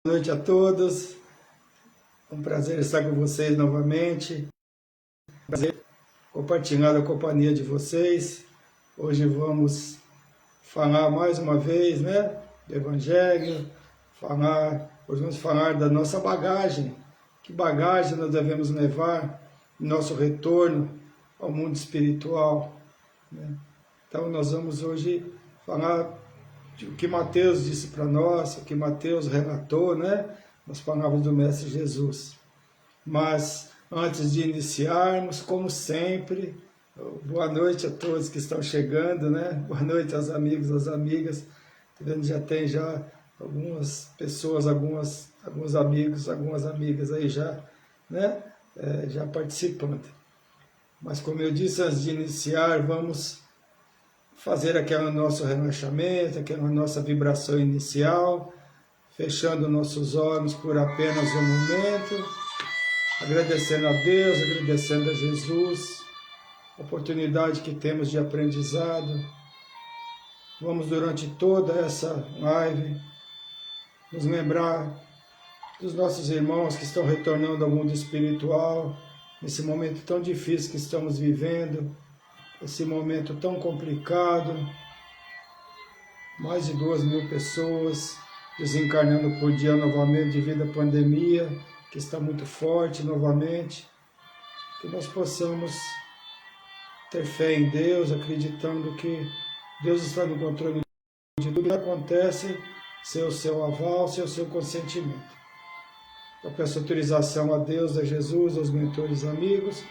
Boa noite a todos, um prazer estar com vocês novamente, prazer compartilhar a companhia de vocês. Hoje vamos falar mais uma vez, do Evangelho, hoje vamos falar da nossa bagagem, que bagagem nós devemos levar no nosso retorno ao mundo espiritual. Então nós vamos hoje falar o que Mateus disse para nós, o que Mateus relatou, nas palavras do Mestre Jesus. Mas, antes de iniciarmos, como sempre, boa noite a todos que estão chegando, Boa noite aos amigos, às amigas. Já tem algumas pessoas, alguns amigos, algumas amigas aí já participando. Mas, como eu disse, antes de iniciar, vamos fazer aquele nosso relaxamento, aquela nossa vibração inicial, fechando nossos olhos por apenas um momento, agradecendo a Deus, agradecendo a Jesus, a oportunidade que temos de aprendizado. Vamos, durante toda essa live, nos lembrar dos nossos irmãos que estão retornando ao mundo espiritual, nesse momento tão difícil que estamos vivendo, esse momento tão complicado, mais de 2.000 pessoas desencarnando por dia novamente devido à pandemia, que está muito forte novamente, que nós possamos ter fé em Deus, acreditando que Deus está no controle de tudo que acontece, ser o seu aval, ser o seu consentimento. Eu peço autorização a Deus, a Jesus, aos mentores amigos,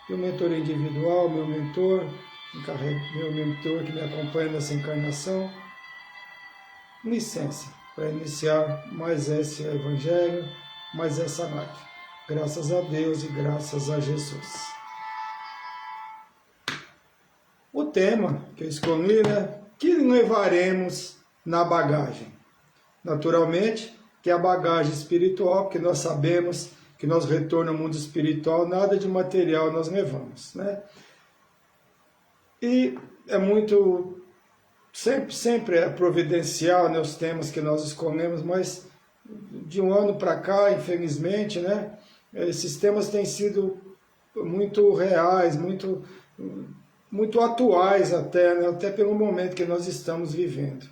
e o mentor individual, meu mentor que me acompanha nessa encarnação, licença para iniciar mais esse Evangelho, mais essa live. Graças a Deus e graças a Jesus. O tema que eu escolhi, que levaremos na bagagem. Naturalmente, que é a bagagem espiritual, porque nós sabemos que nós retorno ao mundo espiritual, nada de material nós levamos, E é muito, sempre é providencial, os temas que nós escolhemos, mas de um ano para cá, infelizmente, esses temas têm sido muito reais, muito atuais até pelo momento que nós estamos vivendo.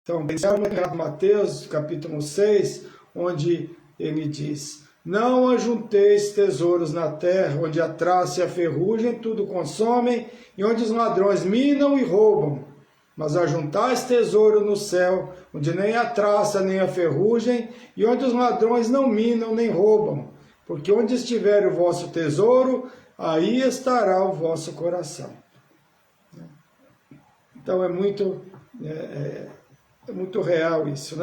Então, pensamos em Mateus, capítulo 6, onde ele diz: não ajunteis tesouros na terra, onde a traça e a ferrugem tudo consomem, e onde os ladrões minam e roubam. Mas ajuntais tesouro no céu, onde nem a traça nem a ferrugem, e onde os ladrões não minam nem roubam. Porque onde estiver o vosso tesouro, aí estará o vosso coração. Então é muito real isso,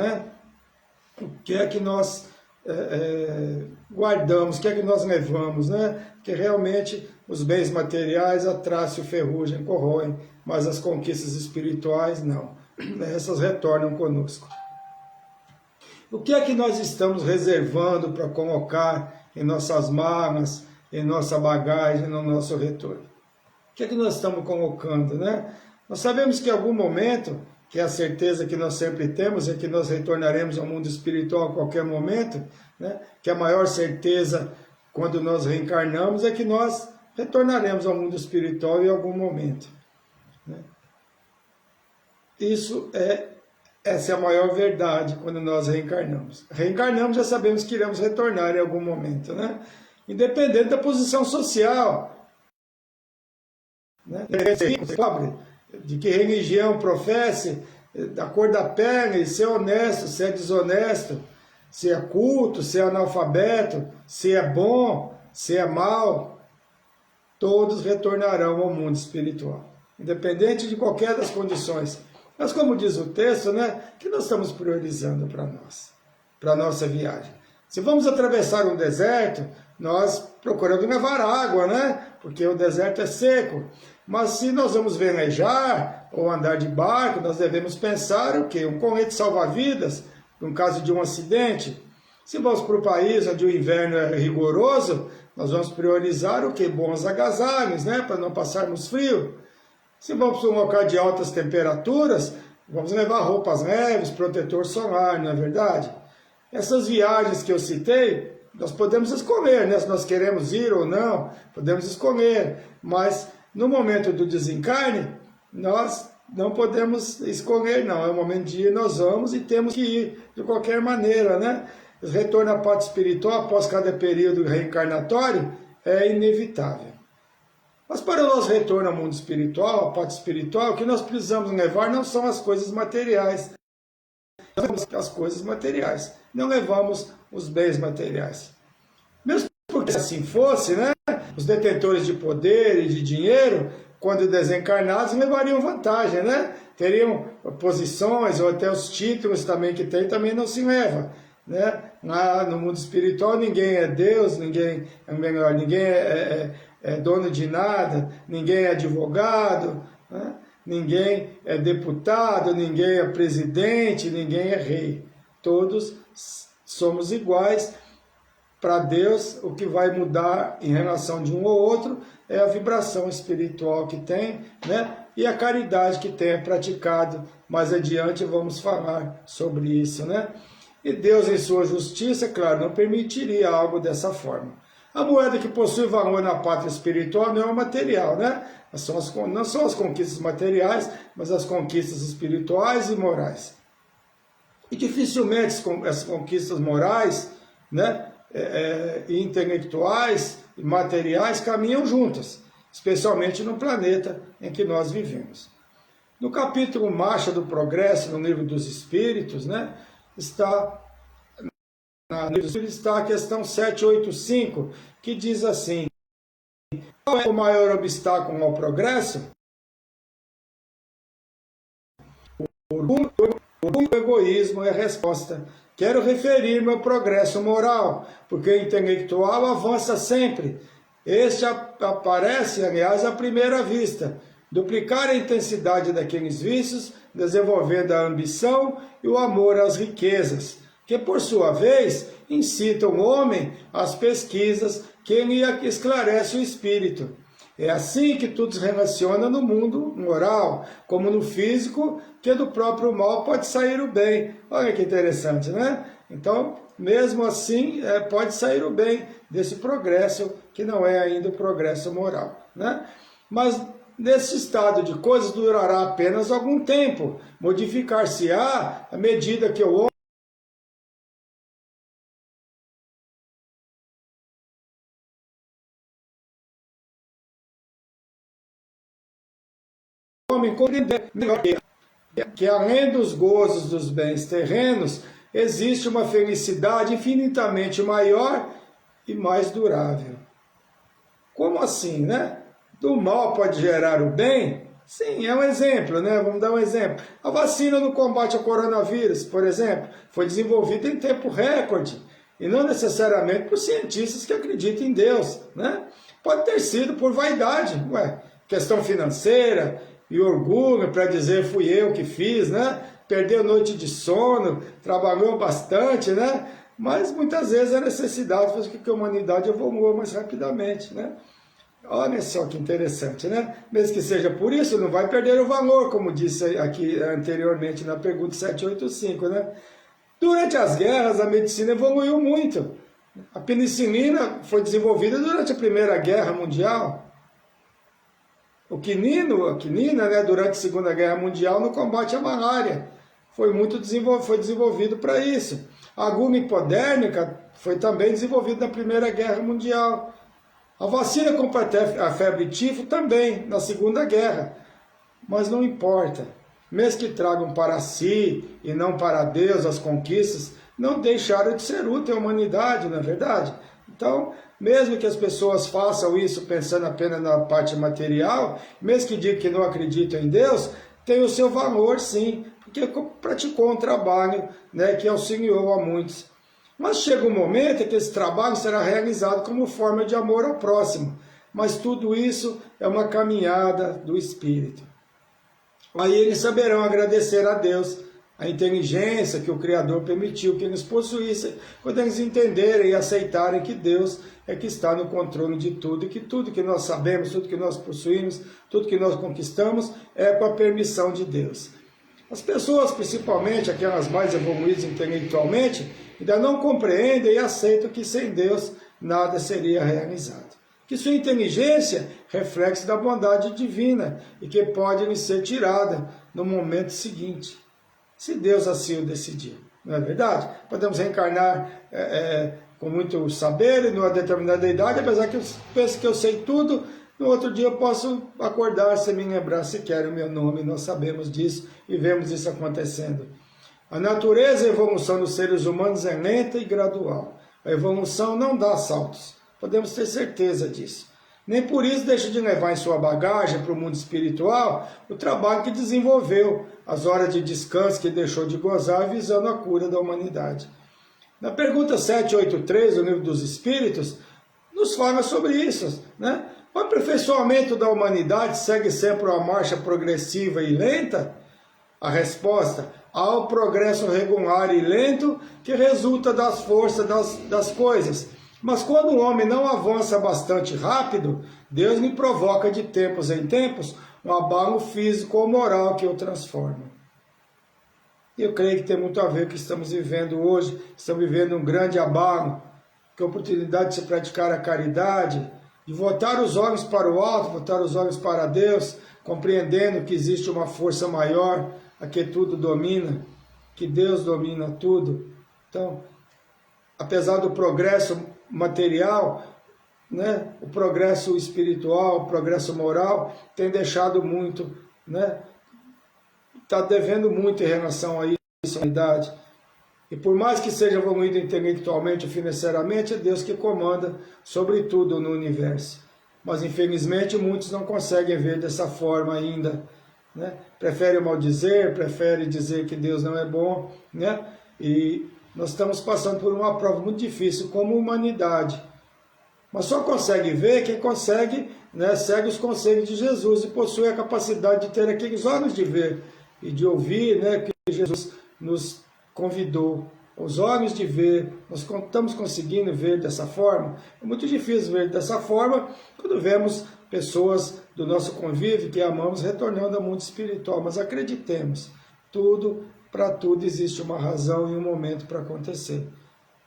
O que é que nós guardamos, o que é que nós levamos, Porque realmente os bens materiais, a traça e a ferrugem corroem, mas as conquistas espirituais não. Essas retornam conosco. O que é que nós estamos reservando para colocar em nossas malas, em nossa bagagem, no nosso retorno? O que é que nós estamos colocando, Nós sabemos que em algum momento, que é a certeza que nós sempre temos, é que nós retornaremos ao mundo espiritual a qualquer momento, que a maior certeza quando nós reencarnamos é que nós retornaremos ao mundo espiritual em algum momento. Essa é a maior verdade quando nós reencarnamos. Reencarnamos, já sabemos que iremos retornar em algum momento, Independente da posição social, de que religião professe, da cor da pele, se é honesto, se é desonesto, se é culto, se é analfabeto, se é bom, se é mau, todos retornarão ao mundo espiritual, independente de qualquer das condições. Mas como diz o texto, que nós estamos priorizando para a nossa viagem. Se vamos atravessar um deserto, nós procuramos levar água, porque o deserto é seco. Mas se nós vamos velejar ou andar de barco, nós devemos pensar o quê? Um colete salva-vidas, no caso de um acidente. Se vamos para o país onde o inverno é rigoroso, nós vamos priorizar o quê? Bons agasalhos, para não passarmos frio. Se vamos para um local de altas temperaturas, Vamos levar roupas leves, protetor solar, não é verdade? Essas viagens que eu citei, nós podemos escolher, né? Se nós queremos ir ou não, podemos escolher. Mas no momento do desencarne, nós não podemos escolher, não. É o momento de ir, nós vamos e temos que ir de qualquer maneira, né? O retorno à parte espiritual após cada período reencarnatório é inevitável. Mas para o nosso retorno ao mundo espiritual, à parte espiritual, o que nós precisamos levar não são as coisas materiais. Nós levamos as coisas materiais, não levamos os bens materiais. Mesmo porque se assim fosse, né? Os detentores de poder e de dinheiro, quando desencarnados, levariam vantagem, né? Teriam posições ou até os títulos também que tem, também não se leva, né? No mundo espiritual ninguém é Deus, ninguém é dono de nada, ninguém é advogado, né? Ninguém é deputado, ninguém é presidente, ninguém é rei. Todos somos iguais. Para Deus, o que vai mudar em relação de um ou outro é a vibração espiritual que tem, né? E a caridade que tem praticado. Mais adiante vamos falar sobre isso, né? E Deus, em sua justiça, claro, não permitiria algo dessa forma. A moeda que possui valor na pátria espiritual não é o material, né? Não são as conquistas materiais, mas as conquistas espirituais e morais. E dificilmente as conquistas morais, né? E intelectuais e materiais caminham juntas, especialmente no planeta em que nós vivemos. No capítulo Marcha do Progresso, no Livro dos Espíritos, né, está a questão 785, que diz assim: qual é o maior obstáculo ao progresso? O egoísmo é a resposta. Quero referir-me ao progresso moral, porque o intelectual avança sempre. Este aparece, aliás, à primeira vista. Duplicar a intensidade daqueles vícios, desenvolvendo a ambição e o amor às riquezas, que, por sua vez, incitam o homem às pesquisas que lhe esclarece o espírito. É assim que tudo se relaciona no mundo moral, como no físico, que do próprio mal pode sair o bem. Olha que interessante, né? Então, mesmo assim, pode sair o bem desse progresso, que não é ainda o progresso moral, né? Mas nesse estado de coisas durará apenas algum tempo, modificar-se-á à medida que o homem compreender melhor que além dos gozos dos bens terrenos, existe uma felicidade infinitamente maior e mais durável. Como assim, né? Do mal pode gerar o bem? Sim, é um exemplo, né? Vamos dar um exemplo. A vacina no combate ao coronavírus, por exemplo, foi desenvolvida em tempo recorde, e não necessariamente por cientistas que acreditam em Deus, né? Pode ter sido por vaidade, questão financeira e orgulho para dizer fui eu que fiz, né? Perdeu noite de sono, trabalhou bastante, né? Mas muitas vezes a necessidade faz com que a humanidade evolua mais rapidamente, né? Olha só que interessante, né? Mesmo que seja por isso, não vai perder o valor, como disse aqui anteriormente na pergunta 785, né? Durante as guerras, a medicina evoluiu muito. A penicilina foi desenvolvida durante a Primeira Guerra Mundial. A quinina, né, durante a Segunda Guerra Mundial, no combate à malária. Foi desenvolvido para isso. A agulha hipodérmica foi também desenvolvida na Primeira Guerra Mundial. A vacina contra a febre tifo também, na Segunda Guerra. Mas não importa. Mesmo que tragam para si e não para Deus as conquistas, não deixaram de ser útil à humanidade, não é verdade? Então, mesmo que as pessoas façam isso pensando apenas na parte material, mesmo que digam que não acreditam em Deus, tem o seu valor sim, porque praticou um trabalho, né, que auxiliou a muitos. Mas chega um momento em que esse trabalho será realizado como forma de amor ao próximo. Mas tudo isso é uma caminhada do Espírito. Aí eles saberão agradecer a Deus a inteligência que o Criador permitiu que eles possuíssem, quando eles entenderem e aceitarem que Deus é que está no controle de tudo, e que tudo que nós sabemos, tudo que nós possuímos, tudo que nós conquistamos, é com a permissão de Deus. As pessoas, principalmente aquelas mais evoluídas intelectualmente, ainda não compreendem e aceitam que sem Deus nada seria realizado. Que sua inteligência reflexo da bondade divina e que pode lhe ser tirada no momento seguinte, se Deus assim o decidir. Não é verdade? Podemos reencarnar com muito saber e numa determinada idade, apesar que eu penso que eu sei tudo, no outro dia eu posso acordar sem me lembrar sequer o meu nome, nós sabemos disso e vemos isso acontecendo. A natureza e a evolução dos seres humanos é lenta e gradual. A evolução não dá saltos. Podemos ter certeza disso. Nem por isso deixa de levar em sua bagagem para o mundo espiritual o trabalho que desenvolveu, as horas de descanso que deixou de gozar visando a cura da humanidade. Na pergunta 783 do Livro dos Espíritos, nos fala sobre isso, né? O aperfeiçoamento da humanidade segue sempre uma marcha progressiva e lenta? A resposta: há o progresso regular e lento que resulta das forças das coisas. Mas quando o homem não avança bastante rápido, Deus lhe provoca de tempos em tempos um abalo físico ou moral que o transforma. Eu creio que tem muito a ver com o que estamos vivendo hoje. Estamos vivendo um grande abalo, que é a oportunidade de se praticar a caridade, de voltar os olhos para o alto, voltar os olhos para Deus, compreendendo que existe uma força maior, a que tudo domina, que Deus domina tudo. Então, apesar do progresso material, né, o progresso espiritual, o progresso moral, tem deixado muito, né, está devendo muito em relação a isso, a humanidade. E por mais que seja evoluído intelectualmente ou financeiramente, é Deus que comanda sobre tudo no universo. Mas infelizmente muitos não conseguem ver dessa forma ainda, né? Prefere maldizer, prefere dizer que Deus não é bom, né? E nós estamos passando por uma prova muito difícil como humanidade. Mas só consegue ver quem consegue, né, segue os conselhos de Jesus e possui a capacidade de ter aqueles olhos de ver e de ouvir, né, que Jesus nos convidou. Os olhos de ver, nós estamos conseguindo ver dessa forma. É muito difícil ver dessa forma quando vemos pessoas do nosso convívio que amamos retornando ao mundo espiritual. Mas acreditemos, para tudo existe uma razão e um momento para acontecer,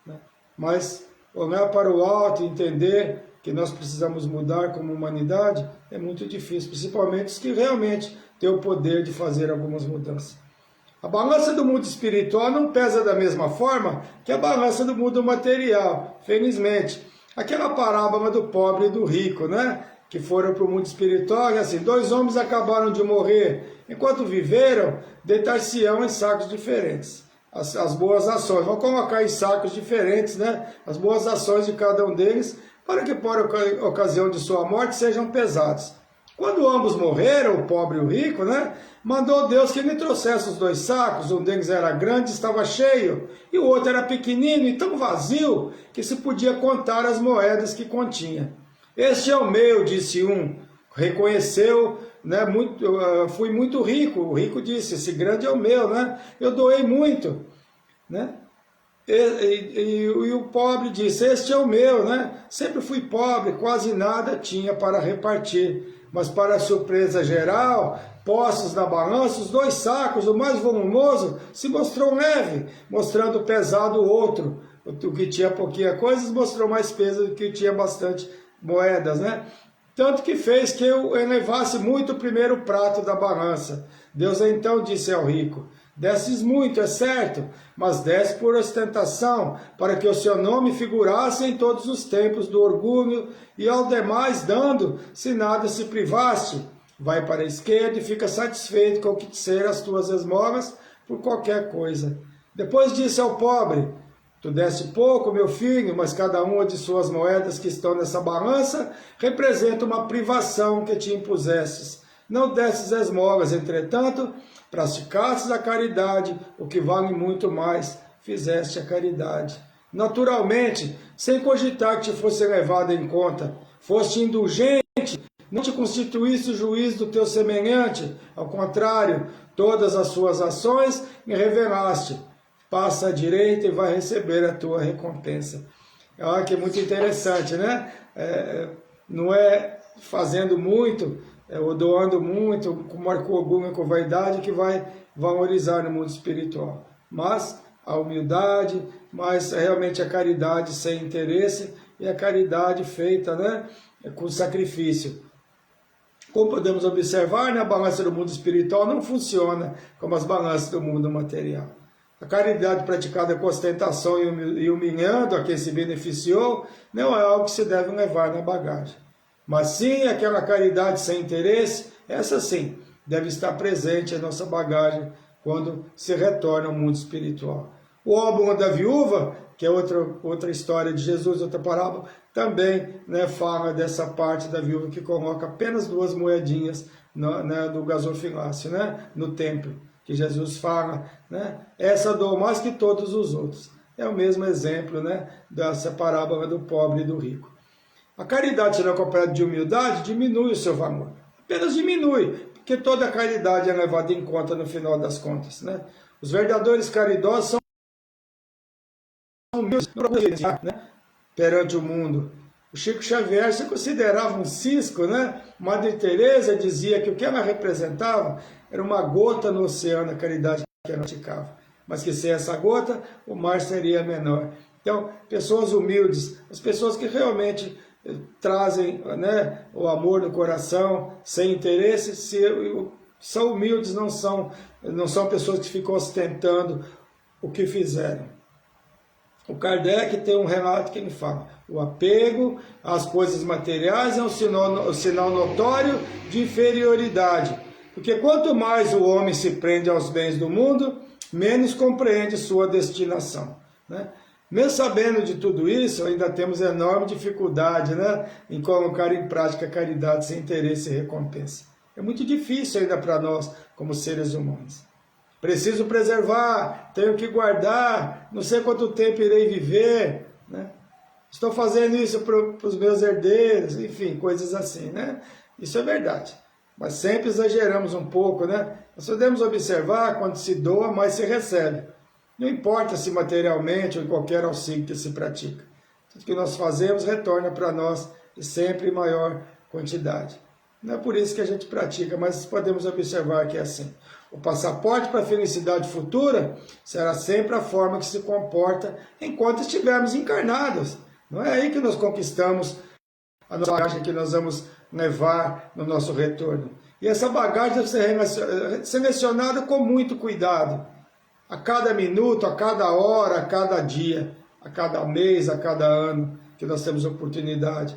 né? Mas olhar para o alto e entender que nós precisamos mudar como humanidade é muito difícil, principalmente os que realmente têm o poder de fazer algumas mudanças. A balança do mundo espiritual não pesa da mesma forma que a balança do mundo material, felizmente. Aquela parábola do pobre e do rico, né? Que foram para o mundo espiritual, e assim, 2 homens acabaram de morrer. Enquanto viveram, deitar-se-ão em sacos diferentes. As boas ações, vão colocar em sacos diferentes, né? As boas ações de cada um deles, para que por ocasião de sua morte sejam pesados. Quando ambos morreram, o pobre e o rico, né? Mandou Deus que lhe trouxesse os 2 sacos, um deles era grande, estava cheio, e o outro era pequenino e tão vazio que se podia contar as moedas que continha. Este é o meu, disse um, reconheceu, né, fui muito rico. O rico disse, esse grande é o meu, né? Eu doei muito, né? E o pobre disse, este é o meu, né? Sempre fui pobre, quase nada tinha para repartir. Mas para a surpresa geral, postos na balança, os 2 sacos, o mais volumoso, se mostrou leve, mostrando pesado o outro. O que tinha pouquinha coisa mostrou mais peso do que tinha bastante moedas, né? Tanto que fez que eu elevasse muito o primeiro prato da balança. Deus então disse ao rico, desses muito, é certo, mas desce por ostentação, para que o seu nome figurasse em todos os tempos do orgulho, e ao demais dando, se nada se privaste. Vai para a esquerda e fica satisfeito com o que ser as tuas esmolas por qualquer coisa. Depois disse ao pobre, tu deste pouco, meu filho, mas cada uma de suas moedas que estão nessa balança representa uma privação que te impusestes. Não destes esmolas, entretanto, praticastes a caridade, o que vale muito mais, fizeste a caridade. Naturalmente, sem cogitar que te fosse levado em conta, foste indulgente, não te constituísse o juiz do teu semelhante, ao contrário, todas as suas ações me revelaste. Passa à direita e vai receber a tua recompensa. Olha que é muito interessante, né? Não é fazendo muito ou doando muito, com orgulho, com vaidade, que vai valorizar no mundo espiritual. Mas a humildade, mas realmente a caridade sem interesse e a caridade feita, né, com sacrifício. Como podemos observar, a balança do mundo espiritual não funciona como as balanças do mundo material. A caridade praticada com ostentação e humilhando a quem se beneficiou não é algo que se deve levar na bagagem. Mas sim, aquela caridade sem interesse, essa sim, deve estar presente em nossa bagagem quando se retorna ao mundo espiritual. O óbolo da viúva, que é outra história de Jesus, outra parábola, também, né, fala dessa parte da viúva que coloca apenas 2 moedinhas do gasofilácio, né, no templo, que Jesus fala, né, essa dou mais que todos os outros. É o mesmo exemplo, né, dessa parábola do pobre e do rico. A caridade, se não acompanhada de humildade, diminui o seu valor. Apenas diminui, porque toda a caridade é levada em conta no final das contas, né? Os verdadeiros caridosos são humildes, né, perante o mundo. O Chico Xavier se considerava um cisco, né? Madre Teresa dizia que o que ela representava era uma gota no oceano, a caridade que ela praticava. Mas que sem essa gota, o mar seria menor. Então, pessoas humildes, as pessoas que realmente trazem, né, o amor no coração, sem interesse, são humildes, não são pessoas que ficam ostentando o que fizeram. O Kardec tem um relato que ele fala: o apego às coisas materiais é um sinal notório de inferioridade, porque quanto mais o homem se prende aos bens do mundo, menos compreende sua destinação, né? Mesmo sabendo de tudo isso, ainda temos enorme dificuldade, né, em colocar em prática a caridade sem interesse e recompensa. É muito difícil ainda para nós, como seres humanos. Preciso preservar, tenho que guardar, não sei quanto tempo irei viver, né? Estou fazendo isso para os meus herdeiros, enfim, coisas assim, né? Isso é verdade, mas sempre exageramos um pouco, né? Nós podemos observar, quando se doa, mais se recebe. Não importa se materialmente ou em qualquer auxílio que se pratica. Tudo que nós fazemos retorna para nós em sempre maior quantidade. Não é por isso que a gente pratica, mas podemos observar que é assim. O passaporte para a felicidade futura será sempre a forma que se comporta enquanto estivermos encarnados. Não é aí que nós conquistamos a nossa bagagem que nós vamos levar no nosso retorno. E essa bagagem deve ser selecionada com muito cuidado. A cada minuto, a cada hora, a cada dia, a cada mês, a cada ano que nós temos oportunidade.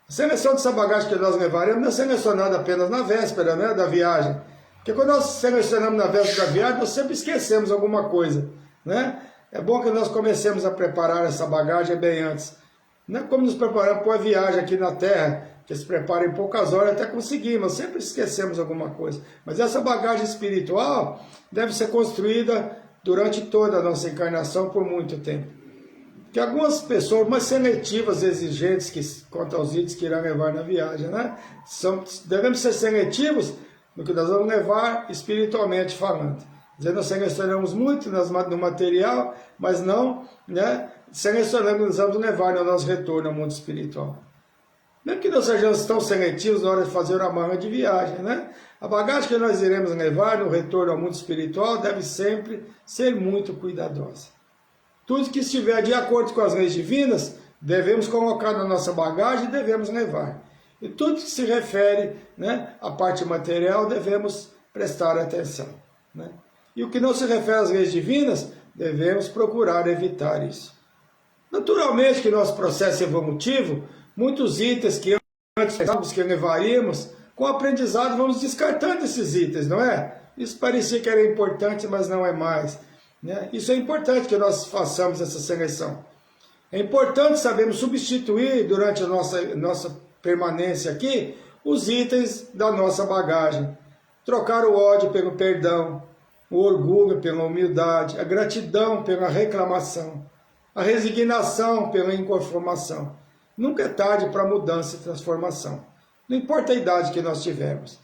A seleção dessa bagagem que nós levaremos não é selecionada apenas na véspera, né, da viagem. Porque quando nós selecionamos na véspera da viagem, nós sempre esquecemos alguma coisa, né? É bom que nós comecemos a preparar essa bagagem bem antes. Não é como nos preparamos para a viagem aqui na Terra, que se prepara em poucas horas até conseguimos, sempre esquecemos alguma coisa. Mas essa bagagem espiritual deve ser construída durante toda a nossa encarnação por muito tempo. Porque algumas pessoas mais seletivas, exigentes quanto aos itens que irão levar na viagem, né? Devemos ser seletivos no que nós vamos levar espiritualmente falando. Nós selecionamos muito no material, mas não, né, selecionamos que nós vamos levar no nosso retorno ao mundo espiritual. Mesmo que nós sejamos tão seletivos na hora de fazer uma manga de viagem, né? A bagagem que nós iremos levar no retorno ao mundo espiritual deve sempre ser muito cuidadosa. Tudo que estiver de acordo com as leis divinas, devemos colocar na nossa bagagem e devemos levar. E tudo que se refere, né, à parte material, devemos prestar atenção, né? E o que não se refere às leis divinas, devemos procurar evitar isso. Naturalmente que nosso processo evolutivo, muitos itens que antes pensávamos que levaríamos, com o aprendizado vamos descartando esses itens, não é? Isso parecia que era importante, mas não é mais, né? Isso é importante que nós façamos essa seleção. É importante sabermos substituir, durante a nossa permanência aqui, os itens da nossa bagagem. Trocar o ódio pelo perdão, o orgulho pela humildade, a gratidão pela reclamação, a resignação pela inconformação. Nunca é tarde para mudança e transformação. Não importa a idade que nós tivermos.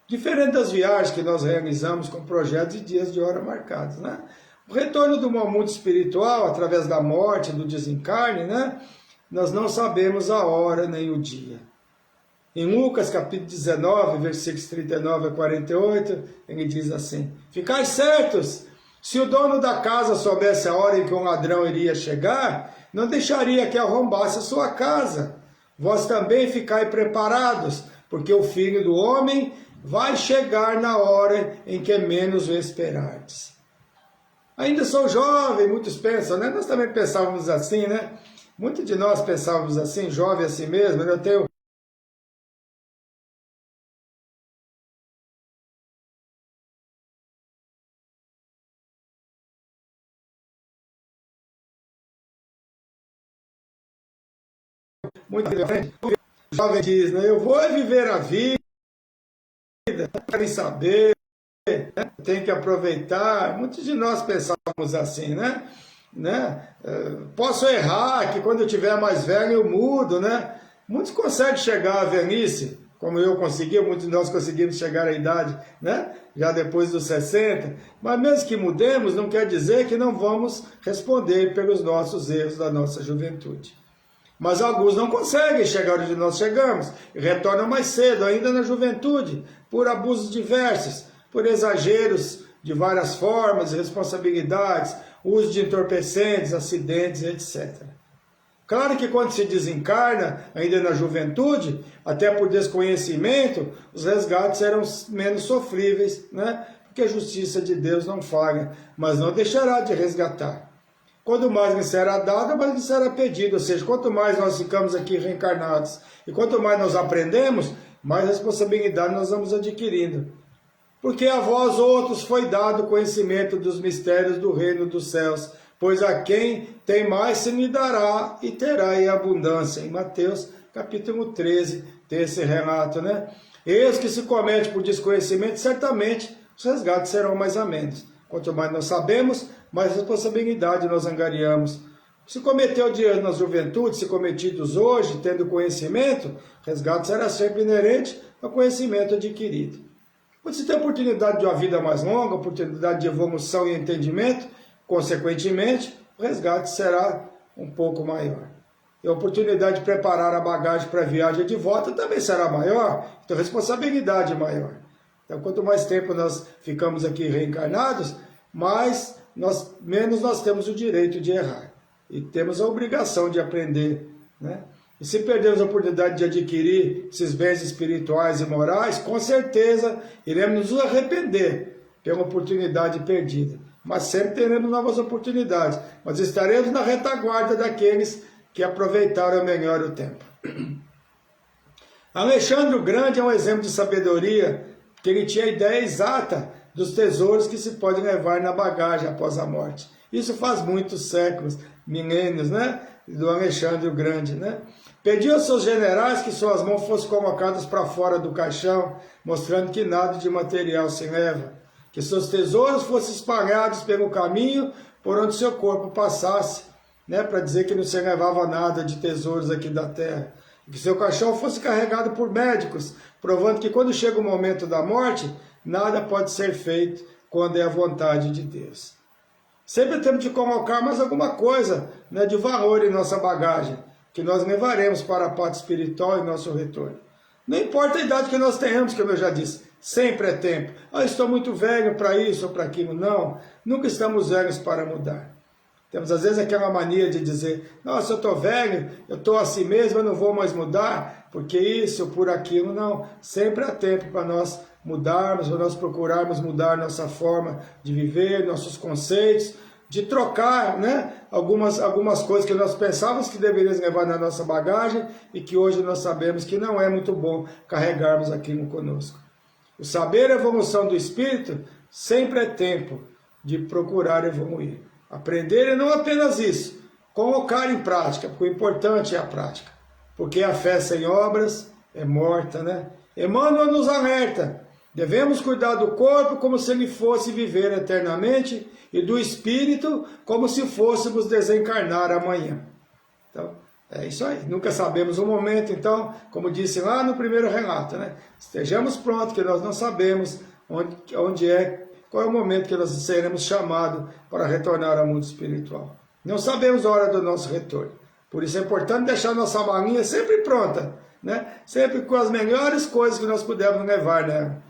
Diferente das viagens que nós realizamos com projetos e dias de hora marcados, né? O retorno do mundo espiritual, através da morte, do desencarne, né? Nós não sabemos a hora nem o dia. Em Lucas capítulo 19, versículos 39 a 48, ele diz assim: ficai certos, se o dono da casa soubesse a hora em que um ladrão iria chegar, não deixaria que arrombasse a sua casa. Vós também ficai preparados, porque o Filho do Homem vai chegar na hora em que menos o esperardes. Ainda sou jovem, muitos pensam, né? Nós também pensávamos assim, né? Muitos de nós pensávamos assim, jovem assim mesmo. Eu tenho muita gente, jovem diz, né? Eu vou viver a vida, quero saber, tem que aproveitar. Muitos de nós pensávamos assim, né? Posso errar, que quando eu tiver mais velho eu mudo, né? Muitos conseguem chegar à velhice, como eu consegui, muitos de nós conseguimos chegar à idade, né? Já depois dos 60, mas mesmo que mudemos, não quer dizer que não vamos responder pelos nossos erros da nossa juventude. Mas alguns não conseguem chegar onde nós chegamos, e retornam mais cedo, ainda na juventude, por abusos diversos, por exageros de várias formas, responsabilidades, uso de entorpecentes, acidentes, etc. Claro que quando se desencarna, ainda na juventude, até por desconhecimento, os resgates eram menos sofríveis, né? Porque a justiça de Deus não falha, mas não deixará de resgatar. Quanto mais lhe será dado, mais lhe será pedido. Ou seja, quanto mais nós ficamos aqui reencarnados e quanto mais nós aprendemos, mais responsabilidade nós vamos adquirindo. Porque a vós outros foi dado conhecimento dos mistérios do reino dos céus, pois a quem tem mais se lhe dará e terá em abundância. Em Mateus capítulo 13 tem esse relato, né? Eis que se comete por desconhecimento, certamente os resgates serão mais amenos. Quanto mais nós sabemos, mais responsabilidade nós angariamos. Se cometeu de erros na juventude, se cometidos hoje, tendo conhecimento, resgate será sempre inerente ao conhecimento adquirido. Quando se tem a oportunidade de uma vida mais longa, oportunidade de evolução e entendimento, consequentemente, o resgate será um pouco maior. E a oportunidade de preparar a bagagem para a viagem de volta também será maior, então a responsabilidade é maior. Então, quanto mais tempo nós ficamos aqui reencarnados, menos nós temos o direito de errar. E temos a obrigação de aprender, né? E se perdermos a oportunidade de adquirir esses bens espirituais e morais, com certeza iremos nos arrepender pela oportunidade perdida. Mas sempre teremos novas oportunidades. Mas estaremos na retaguarda daqueles que aproveitaram melhor o tempo. Alexandre o Grande é um exemplo de sabedoria, porque ele tinha a ideia exata dos tesouros que se podem levar na bagagem após a morte. Isso faz muitos séculos, milênios, né? Do Alexandre o Grande, né? Pediu aos seus generais que suas mãos fossem colocadas para fora do caixão, mostrando que nada de material se leva. Que seus tesouros fossem espalhados pelo caminho por onde seu corpo passasse, né? Para dizer que não se levava nada de tesouros aqui da terra. Que seu caixão fosse carregado por médicos, provando que quando chega o momento da morte, nada pode ser feito quando é a vontade de Deus. Sempre temos de colocar mais alguma coisa, né, de valor em nossa bagagem, que nós levaremos para a pátria espiritual e nosso retorno. Não importa a idade que nós tenhamos, como eu já disse, sempre é tempo. Estou muito velho para isso ou para aquilo. Não, nunca estamos velhos para mudar. Temos às vezes aquela mania de dizer, nossa, eu estou velho, eu estou assim mesmo, eu não vou mais mudar, porque isso ou por aquilo. Não, sempre há tempo para nós mudarmos, para nós procurarmos mudar nossa forma de viver, nossos conceitos, de trocar, né, algumas coisas que nós pensávamos que deveríamos levar na nossa bagagem e que hoje nós sabemos que não é muito bom carregarmos aquilo conosco. O saber a evolução do espírito sempre é tempo de procurar evoluir. Aprender é não apenas isso, colocar em prática, porque o importante é a prática. Porque a fé sem obras é morta, né? Emmanuel nos alerta, devemos cuidar do corpo como se ele fosse viver eternamente e do espírito como se fôssemos desencarnar amanhã. Então, é isso aí. Nunca sabemos o momento, então, como disse lá no primeiro relato, né? Estejamos prontos, que nós não sabemos qual é o momento que nós seremos chamados para retornar ao mundo espiritual. Não sabemos a hora do nosso retorno. Por isso é importante deixar nossa malinha sempre pronta, né? Sempre com as melhores coisas que nós pudermos levar nela.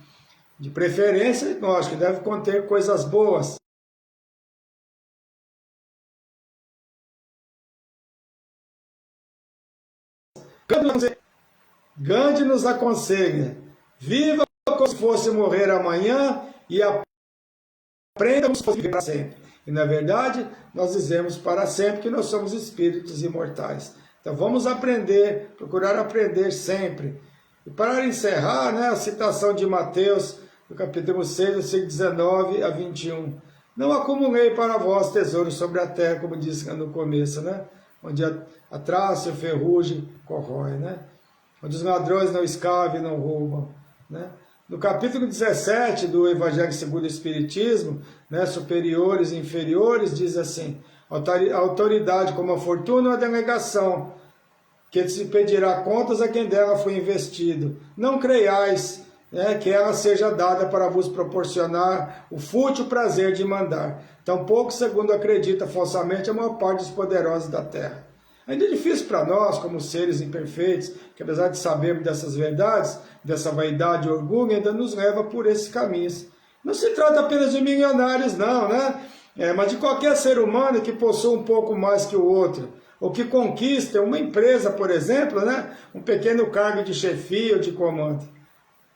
De preferência, lógico, deve conter coisas boas. Gandhi nos aconselha: viva como se fosse morrer amanhã e aprenda como se fosse viver para sempre. E na verdade, nós dizemos para sempre que nós somos espíritos imortais. Então vamos aprender, procurar aprender sempre. E para encerrar, né, a citação de Mateus, no capítulo 6, versículo 19 a 21. Não acumulei para vós tesouros sobre a terra, como disse no começo, né? Onde a traça e a ferrugem corrói, né? Onde os ladrões não escavam e não roubam, né? No capítulo 17 do Evangelho segundo o Espiritismo, né, superiores e inferiores, diz assim: a autoridade como a fortuna ou a delegação, que se pedirá contas a quem dela foi investido. Não creiais, né, que ela seja dada para vos proporcionar o fútil prazer de mandar. Tampouco, segundo acredita falsamente a maior parte dos poderosos da terra. Ainda é difícil para nós, como seres imperfeitos, que apesar de sabermos dessas verdades, dessa vaidade e orgulho, ainda nos leva por esses caminhos. Não se trata apenas de milionários, não, né? Mas de qualquer ser humano que possua um pouco mais que o outro, ou que conquista uma empresa, por exemplo, né? Um pequeno cargo de chefia ou de comando.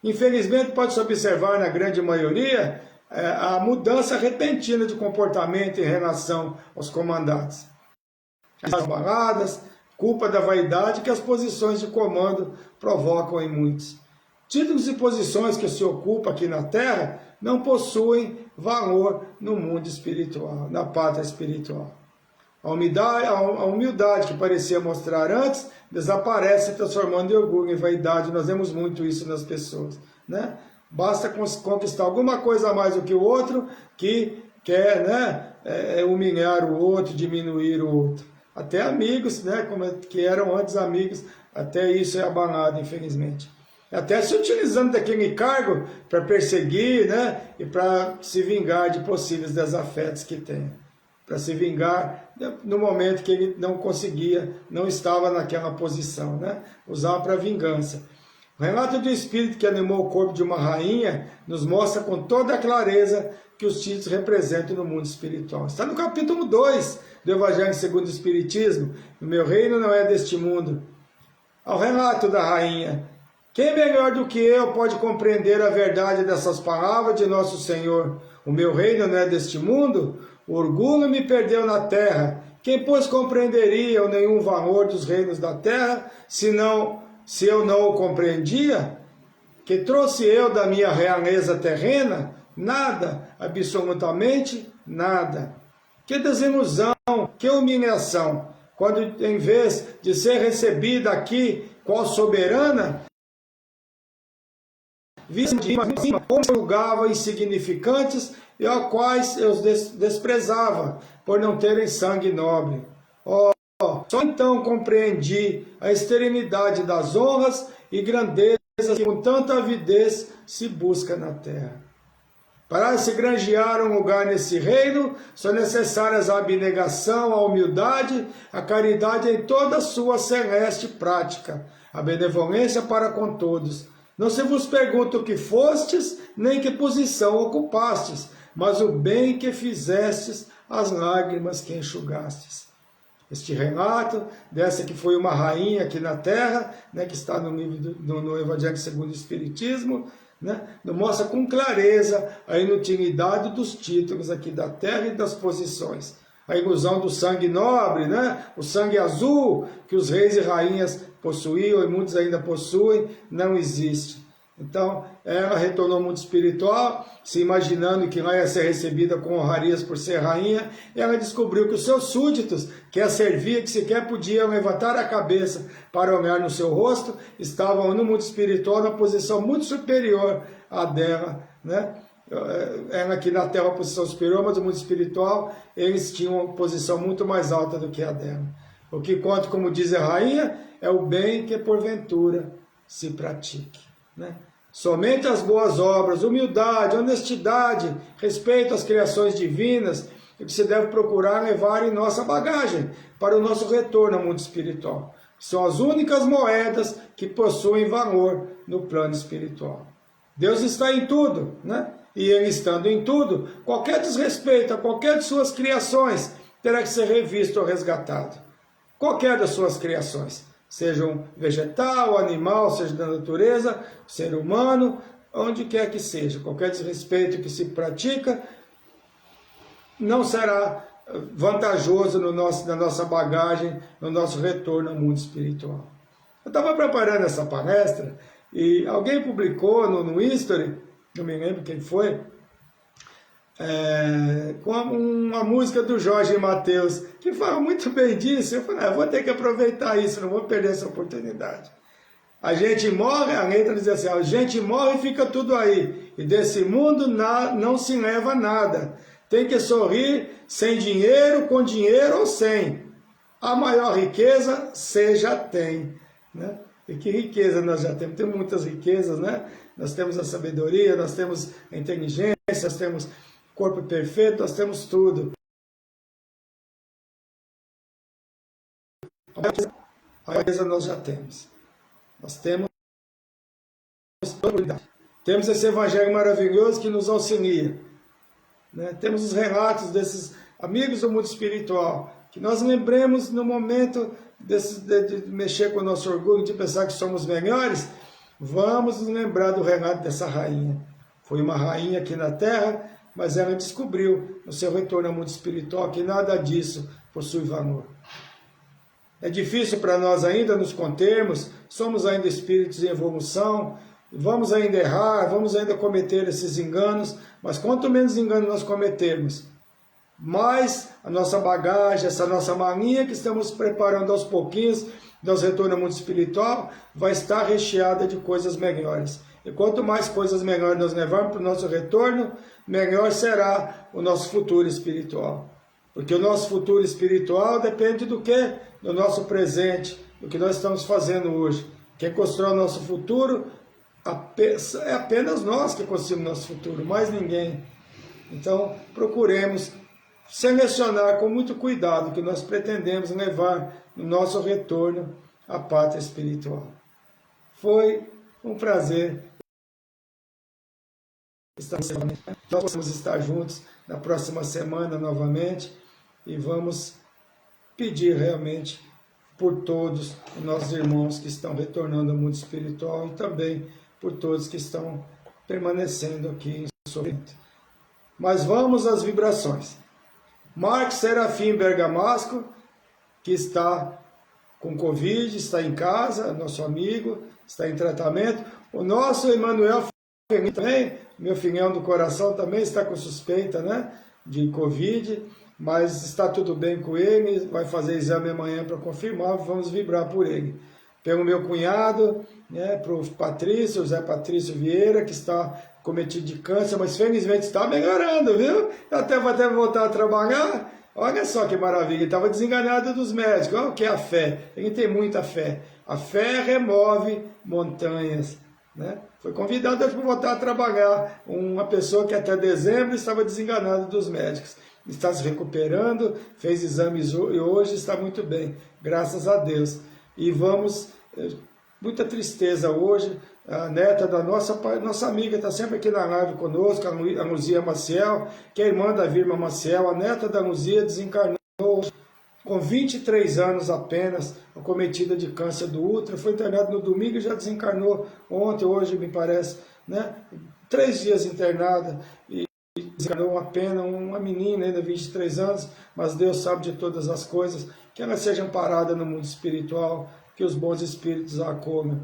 Infelizmente, pode-se observar na grande maioria a mudança repentina de comportamento em relação aos comandados. As baladas, culpa da vaidade que as posições de comando provocam em muitos. Títulos e posições que se ocupam aqui na Terra não possuem valor no mundo espiritual, na pátria espiritual. A humildade que parecia mostrar antes desaparece, transformando em orgulho e vaidade. Nós vemos muito isso nas pessoas, né? Basta conquistar alguma coisa a mais do que o outro que quer, né, humilhar o outro, diminuir o outro. Até amigos, né, que eram antes amigos, até isso é abalado, infelizmente. Até se utilizando daquele cargo para perseguir, né, e para se vingar de possíveis desafetos que tem. Para se vingar no momento que ele não conseguia, não estava naquela posição, né? Usava para vingança. O relato do espírito que animou o corpo de uma rainha nos mostra com toda a clareza que os títulos representam no mundo espiritual. Está no capítulo 2 do Evangelho segundo o Espiritismo. O meu reino não é deste mundo. Ao relato da rainha: quem melhor do que eu pode compreender a verdade dessas palavras de nosso Senhor? O meu reino não é deste mundo? O orgulho me perdeu na terra. Quem, pois, compreenderia o nenhum valor dos reinos da terra, se eu não o compreendia? Que trouxe eu da minha realeza terrena? Nada, absolutamente nada. Que desilusão, que humilhação, quando em vez de ser recebida aqui qual soberana, vista de cima, como julgava insignificantes e aos quais eu desprezava, por não terem sangue nobre. Só então compreendi a esterilidade das honras e grandezas que com tanta avidez se busca na terra. Para se granjear um lugar nesse reino, são necessárias a abnegação, a humildade, a caridade em toda a sua celeste prática, a benevolência para com todos. Não se vos pergunta o que fostes, nem que posição ocupastes, mas o bem que fizestes, as lágrimas que enxugastes. Este relato dessa que foi uma rainha aqui na Terra, né, que está no livro no Evangelho segundo o Espiritismo, né, mostra com clareza a inutilidade dos títulos aqui da Terra e das posições. A ilusão do sangue nobre, né, o sangue azul que os reis e rainhas possuíam e muitos ainda possuem, não existe. Então, ela retornou ao mundo espiritual, se imaginando que lá ia ser recebida com honrarias por ser rainha, e ela descobriu que os seus súditos, que a servia, que sequer podiam levantar a cabeça para olhar no seu rosto, estavam no mundo espiritual na posição muito superior à dela, né? Ela aqui na Terra, a posição superior, mas no mundo espiritual, eles tinham uma posição muito mais alta do que a dela. O que conta, como diz a rainha, é o bem que porventura se pratique, né? Somente as boas obras, humildade, honestidade, respeito às criações divinas, é que se deve procurar levar em nossa bagagem para o nosso retorno ao mundo espiritual. São as únicas moedas que possuem valor no plano espiritual. Deus está em tudo, né? E Ele estando em tudo, qualquer desrespeito a qualquer de suas criações terá que ser revisto ou resgatado. Qualquer das suas criações, sejam vegetal, animal, seja da natureza, ser humano, onde quer que seja, qualquer desrespeito que se pratica não será vantajoso na nossa bagagem, no nosso retorno ao mundo espiritual. Eu estava preparando essa palestra e alguém publicou no History, não me lembro quem foi, com uma música do Jorge Mateus, que fala muito bem disso. Eu falei, eu vou ter que aproveitar isso, não vou perder essa oportunidade. A gente morre, a letra diz assim, a gente morre e fica tudo aí, e desse mundo não se leva nada. Tem que sorrir sem dinheiro, com dinheiro ou sem. A maior riqueza você já tem, né? E que riqueza nós já temos? Temos muitas riquezas, né? Nós temos a sabedoria, nós temos a inteligência, nós temos corpo perfeito, nós temos tudo. A riqueza nós já temos. Nós temos temos esse evangelho maravilhoso que nos auxilia, né? Temos os relatos desses amigos do mundo espiritual, que nós lembremos no momento de mexer com o nosso orgulho, de pensar que somos melhores, vamos nos lembrar do relato dessa rainha. Foi uma rainha aqui na Terra, mas ela descobriu no seu retorno ao mundo espiritual que nada disso possui valor. É difícil para nós ainda nos contermos, somos ainda espíritos em evolução, vamos ainda errar, vamos ainda cometer esses enganos, mas quanto menos engano nós cometermos, mais a nossa bagagem, essa nossa malinha que estamos preparando aos pouquinhos, nosso retorno ao mundo espiritual, vai estar recheada de coisas melhores. E quanto mais coisas melhores nós levarmos para o nosso retorno, melhor será o nosso futuro espiritual. Porque o nosso futuro espiritual depende do quê? Do nosso presente, do que nós estamos fazendo hoje. Quem constrói o nosso futuro é apenas nós que construímos o nosso futuro, mais ninguém. Então, procuremos selecionar com muito cuidado o que nós pretendemos levar no nosso retorno à pátria espiritual. Foi um prazer nós possamos estar juntos na próxima semana novamente e vamos pedir realmente por todos os nossos irmãos que estão retornando ao mundo espiritual e também por todos que estão permanecendo aqui em sofrimento. Mas vamos às vibrações. Marcos Serafim Bergamasco, que está com Covid, está em casa, nosso amigo, está em tratamento. O nosso Emanuel também, meu filhão do coração, também está com suspeita, né, de Covid, mas está tudo bem com ele, vai fazer exame amanhã para confirmar, vamos vibrar por ele. Pelo meu cunhado, né, para o Patrício, José Patrício Vieira, que está cometido de câncer, mas felizmente está melhorando, viu? Até vai voltar a trabalhar. Olha só que maravilha, ele estava desenganado dos médicos. Olha o que é a fé, ele tem muita fé. A fé remove montanhas, né? Foi convidado para voltar a trabalhar, uma pessoa que até dezembro estava desenganada dos médicos. Está se recuperando, fez exames e hoje está muito bem, graças a Deus. E vamos, muita tristeza hoje, a neta da nossa amiga, está sempre aqui na live conosco, a Luzia Maciel, que é irmã da Vilma Maciel, a neta da Luzia desencarnou hoje, com 23 anos apenas, acometida de câncer do útero, foi internada no domingo e já desencarnou ontem, hoje me parece, né? 3 dias internada e desencarnou uma pena, uma menina ainda, 23 anos, mas Deus sabe de todas as coisas, que ela seja amparada no mundo espiritual, que os bons espíritos a acolham.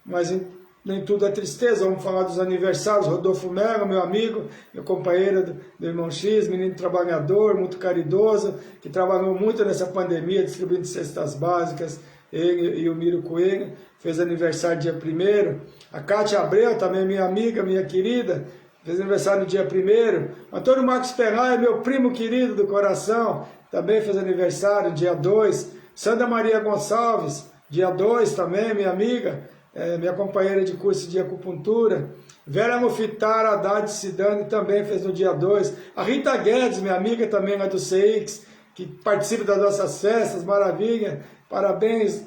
Mas nem tudo é tristeza, vamos falar dos aniversários. Rodolfo Melo, meu amigo, meu companheiro do Irmão X, menino trabalhador, muito caridoso, que trabalhou muito nessa pandemia, distribuindo cestas básicas, ele e o Miro Coelho, fez aniversário dia 1º. A Cátia Abreu, também minha amiga, minha querida, fez aniversário no dia 1º. Antônio Marcos Ferraz, meu primo querido do coração, também fez aniversário dia 2. Sandra Maria Gonçalves, dia 2 também, minha amiga, minha companheira de curso de acupuntura. Vera Mufitara Haddad Sidani também fez no dia 2. A Rita Guedes, minha amiga também lá do CX, que participa das nossas festas, maravilha. parabéns,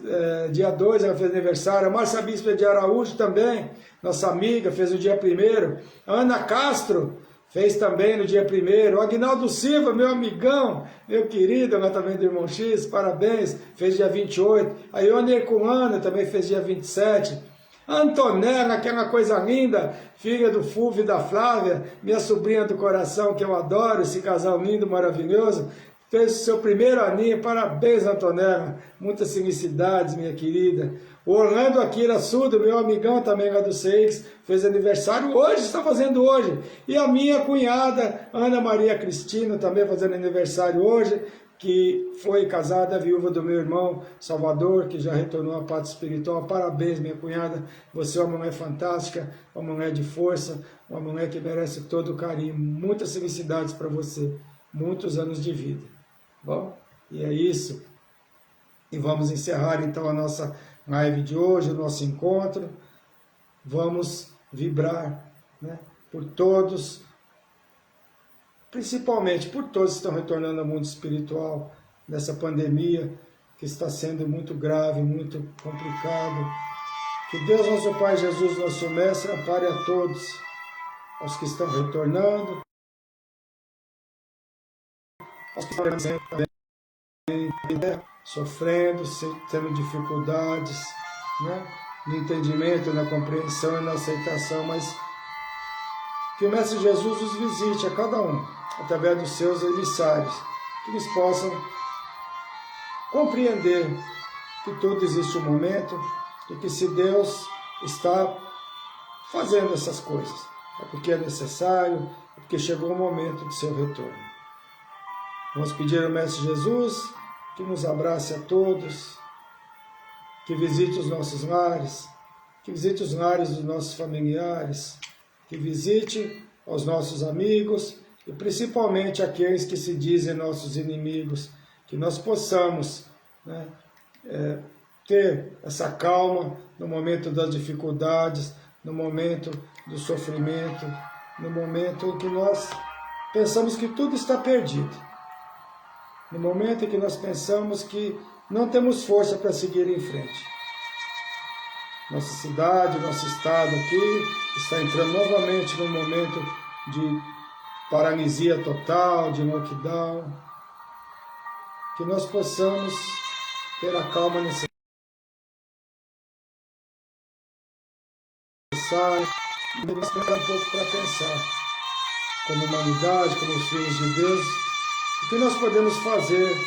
dia 2 ela fez aniversário. A Márcia Bispo de Araújo também, nossa amiga, fez no dia 1º. A Ana Castro fez também no dia 1º. O Aguinaldo Silva, meu amigão, meu querido, ela também do Irmão X, parabéns, fez dia 28. A Ione Ecuana também fez dia 27. A Antonella, aquela coisa linda, filha do Fulvio e da Flávia, minha sobrinha do coração, que eu adoro, esse casal lindo, maravilhoso, fez o seu primeiro aninho. Parabéns, Antonella, muitas felicidades, minha querida. O Orlando Akira Sudo, meu amigão também lá do CX, fez aniversário hoje, está fazendo hoje. E a minha cunhada, Ana Maria Cristina, também fazendo aniversário hoje, que foi casada, viúva do meu irmão Salvador, que já retornou à pátria espiritual. Parabéns, minha cunhada, você é uma mulher fantástica, uma mulher de força, uma mulher que merece todo o carinho. Muitas felicidades para você, muitos anos de vida. Bom, e é isso. E vamos encerrar então a nossa live de hoje, o nosso encontro. Vamos vibrar, né, por todos, principalmente por todos que estão retornando ao mundo espiritual nessa pandemia que está sendo muito grave, muito complicado. Que Deus, nosso Pai Jesus, nosso Mestre, ampare a todos, aos que estão retornando, aos que estão também sofrendo, tendo dificuldades, né, no entendimento, na compreensão e na aceitação, mas que o Mestre Jesus os visite a cada um, através dos seus emissários, que eles possam compreender que tudo existe um momento e que se Deus está fazendo essas coisas, é porque é necessário, é porque chegou o momento de seu retorno. Vamos pedir ao Mestre Jesus que nos abrace a todos, que visite os nossos lares, que visite os lares dos nossos familiares, que visite aos nossos amigos e principalmente aqueles que se dizem nossos inimigos, que nós possamos, né, ter essa calma no momento das dificuldades, no momento do sofrimento, no momento em que nós pensamos que tudo está perdido, no momento em que nós pensamos que não temos força para seguir em frente. Nossa cidade, nosso estado aqui está entrando novamente num momento de paralisia total, de lockdown. Que nós possamos ter a calma necessária, e nos preparar um pouco para pensar, como humanidade, como filhos de Deus, o que nós podemos fazer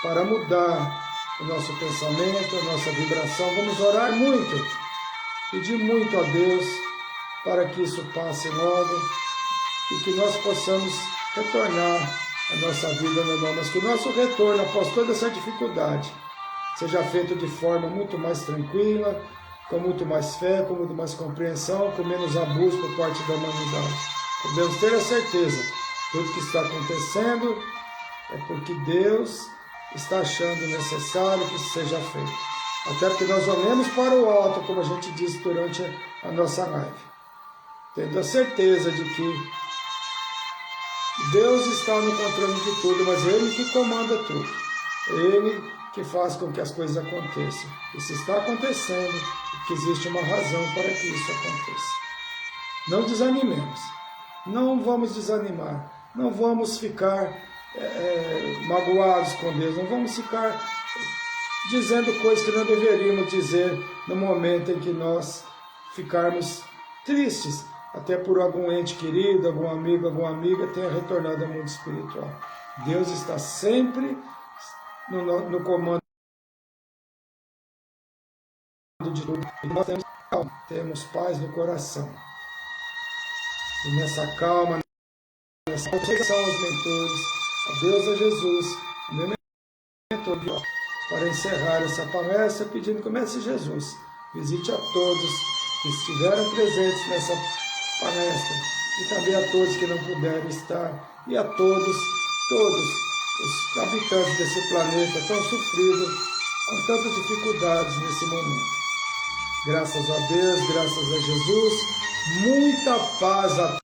para mudar o nosso pensamento, a nossa vibração. Vamos orar muito, pedir muito a Deus para que isso passe logo e que nós possamos retornar à nossa vida normal, mas que o nosso retorno após toda essa dificuldade seja feito de forma muito mais tranquila, com muito mais fé, com muito mais compreensão, com menos abuso por parte da humanidade. Podemos ter a certeza que tudo que está acontecendo é porque Deus está achando necessário que isso seja feito. Até porque nós olhamos para o alto, como a gente disse durante a nossa live, tendo a certeza de que Deus está no controle de tudo, mas Ele que comanda tudo. Ele que faz com que as coisas aconteçam. E se está acontecendo, que existe uma razão para que isso aconteça. Não desanimemos. Não vamos desanimar. Não vamos ficar magoados com Deus. Não vamos ficar dizendo coisas que não deveríamos dizer no momento em que nós ficarmos tristes, até por algum ente querido, algum amigo, alguma amiga tenha retornado ao mundo espiritual. Deus está sempre no comando de tudo. E nós temos calma, temos paz no coração. E nessa calma, nessa proteção aos mentores, a Deus, a Jesus, o meu mentor, para encerrar essa palestra, pedindo que o Mestre Jesus visite a todos que estiveram presentes nessa palestra, e também a todos que não puderam estar, e a todos os habitantes desse planeta tão sofrido, com tantas dificuldades nesse momento. Graças a Deus, graças a Jesus, muita paz a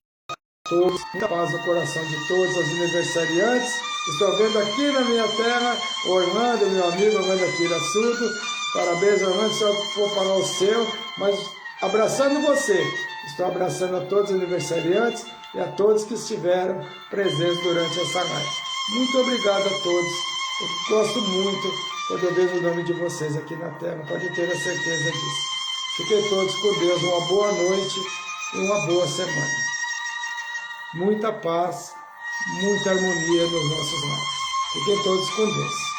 todos, muita paz no coração de todos, aos aniversariantes Estou vendo aqui na minha terra, Orlando, meu amigo, Orlando aqui da Sudo. Parabéns, Orlando, só vou falar o seu, mas abraçando você. Estou abraçando a todos os aniversariantes e a todos que estiveram presentes durante essa live. Muito obrigado a todos. Eu gosto muito quando eu vejo o nome de vocês aqui na tela, pode ter a certeza disso. Fiquem todos com Deus, uma boa noite e uma boa semana. Muita paz, muita harmonia nos nossos lares. Fiquem todos com Deus.